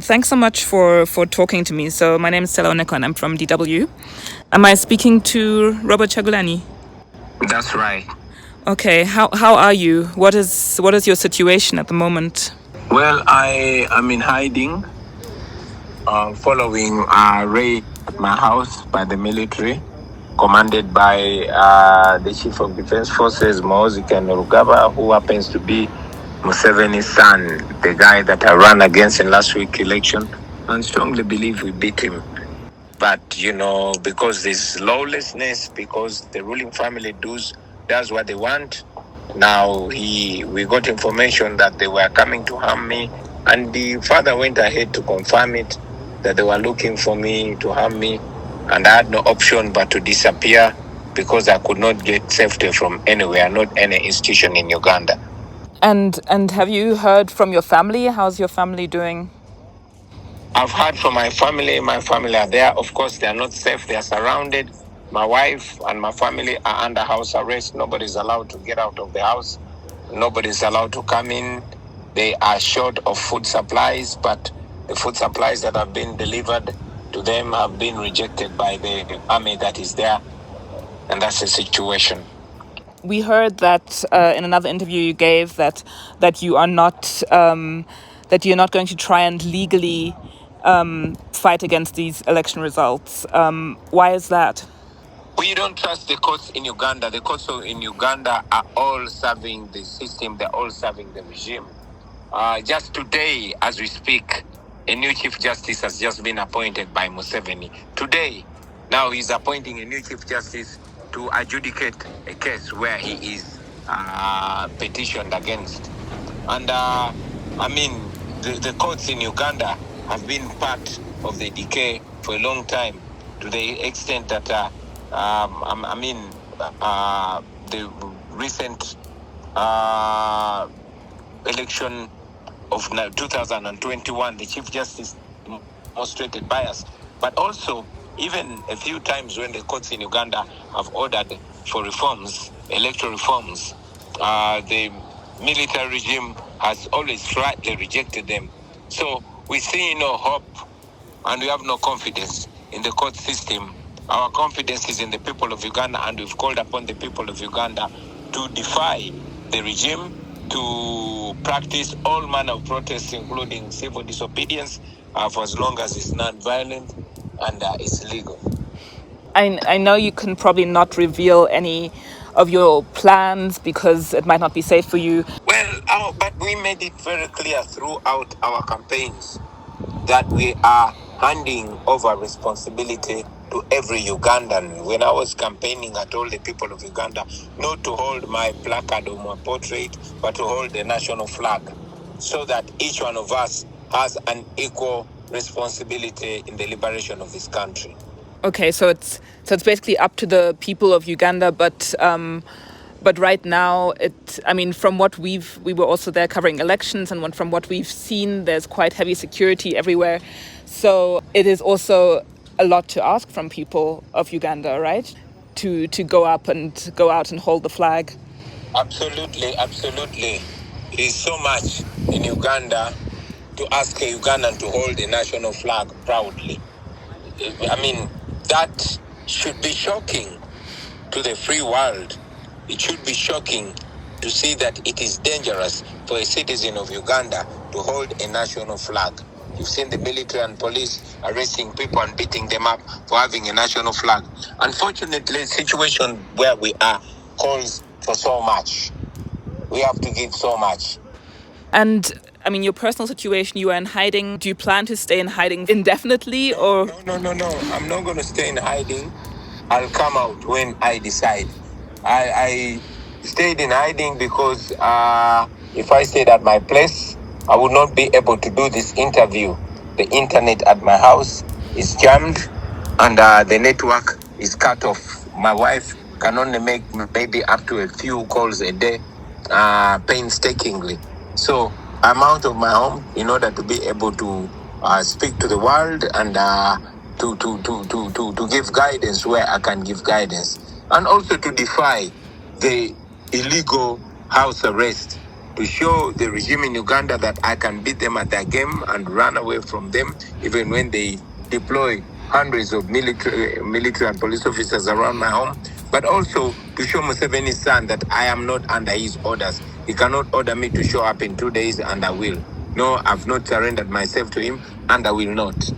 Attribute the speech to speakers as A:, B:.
A: Thanks so much for talking to me. So my name is Sella Oneko and I'm from DW. Am I speaking to Robert Chagulani?
B: That's right.
A: Okay, how are you? What is your situation at the moment?
B: Well, I am in hiding, following a raid at my house by the military, commanded by the Chief of Defense Forces, Muhoozi Kainerugaba, who happens to be Museveni's son, the guy that I ran against in last week's election, and strongly believe we beat him. But, because there's lawlessness, because the ruling family does what they want, now we got information that they were coming to harm me, and the father went ahead to confirm it, that they were looking for me to harm me, and I had no option but to disappear because I could not get safety from anywhere, not any institution in Uganda.
A: And have you heard from your family? How's your family doing?
B: I've heard from my family. My family are there. Of course, they are not safe. They are surrounded. My wife and my family are under house arrest. Nobody's allowed to get out of the house. Nobody's allowed to come in. They are short of food supplies, but the food supplies that have been delivered to them have been rejected by the army that is there. And that's the situation.
A: We heard that in another interview you gave that you are not that you're not going to try and legally fight against these election results. Why is that?
B: We don't trust the courts in Uganda. The courts in Uganda are all serving the system. They're all serving the regime. Just today, as we speak, a new Chief Justice has just been appointed by Museveni. Today, now he's appointing a new Chief Justice to adjudicate a case where he is petitioned against. And the courts in Uganda have been part of the decay for a long time, to the extent that the recent election of 2021, the Chief Justice demonstrated bias. But also, even a few times when the courts in Uganda have ordered for reforms, electoral reforms, the military regime has always flatly rejected them. So we see no hope and we have no confidence in the court system. Our confidence is in the people of Uganda, and we've called upon the people of Uganda to defy the regime, to practice all manner of protests, including civil disobedience, for as long as it's non-violent and it's legal.
A: I know you can probably not reveal any of your plans because it might not be safe for you.
B: Well, but we made it very clear throughout our campaigns that we are handing over responsibility to every Ugandan. When I was campaigning, I told the people of Uganda not to hold my placard or my portrait, but to hold the national flag, so that each one of us has an equal responsibility in the liberation of this country.
A: Okay, so it's basically up to the people of Uganda, but right now, from what we were also there covering elections, and from what we've seen, there's quite heavy security everywhere. So it is also a lot to ask from people of Uganda, right? To go out and hold the flag.
B: Absolutely. It's so much in Uganda to ask a Ugandan to hold the national flag proudly. That should be shocking to the free world. It should be shocking to see that it is dangerous for a citizen of Uganda to hold a national flag. You've seen the military and police arresting people and beating them up for having a national flag. Unfortunately, the situation where we are calls for so much. We have to give so much.
A: And your personal situation, you are in hiding. Do you plan to stay in hiding indefinitely, or?
B: No. I'm not going to stay in hiding. I'll come out when I decide. I stayed in hiding because if I stayed at my place, I would not be able to do this interview. The internet at my house is jammed and the network is cut off. My wife can only make maybe up to a few calls a day, painstakingly. So I'm out of my home in order to be able to speak to the world and to give guidance where I can give guidance, and also to defy the illegal house arrest to show the regime in Uganda that I can beat them at their game and run away from them, even when they deploy hundreds of military and police officers around my home, but also to show Museveni's son that I am not under his orders. He cannot order me to show up in 2 days, and I will. No, I've not surrendered myself to him, and I will not.